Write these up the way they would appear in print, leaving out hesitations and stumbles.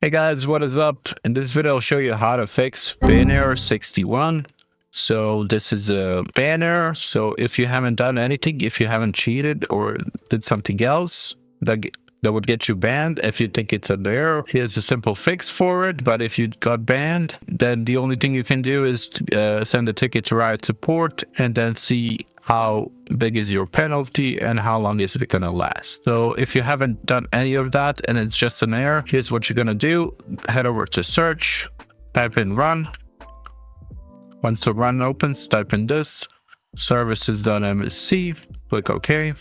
Hey guys, what is up? In this video, I'll show you how to fix ban error 61. So this is a ban error. So if you haven't done anything, if you haven't cheated or did something else that would get you banned, if you think it's an error, here's a simple fix for it. But if you got banned, then the only thing you can do is send a ticket to Riot support and then see how big is your penalty and how long is it gonna last. So if you haven't done any of that and it's just an error, here's what you're gonna do. Head over to search, type in run. Once the run opens, type in this services.msc, click OK.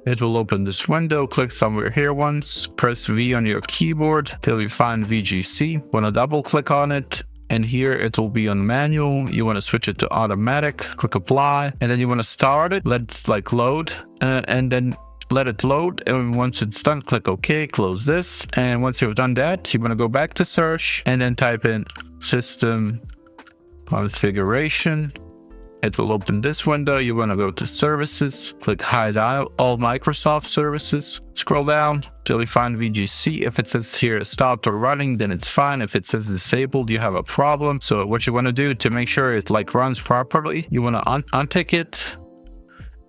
It will open this window. Click somewhere here once, press V on your keyboard till you find VGC. Want to double click on it, and here it will be on manual. You want to switch it to automatic, click apply, and then you want to start it. Let it load, and then let it load. And once it's done, click OK, close this. And once you've done that, you want to go back to search and then type in system configuration. It will open this window. You want to go to services, click hide all Microsoft services, scroll down till you find VGC. If it says here stopped or running, then it's fine. If it says disabled, you have a problem. So what you want to do to make sure it runs properly, you want to untick it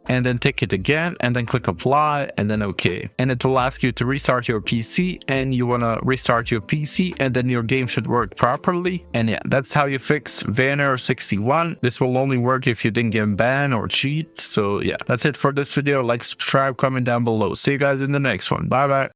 and then tick it again and then click apply and then OK. And it will ask you to restart your PC, and you want to restart your PC and then your game should work properly. And yeah, that's how you fix ban error 61. This will only work if you didn't get banned or cheat. So yeah, that's it for this video. Like, subscribe, comment down below. See you guys in the next one. Bye bye.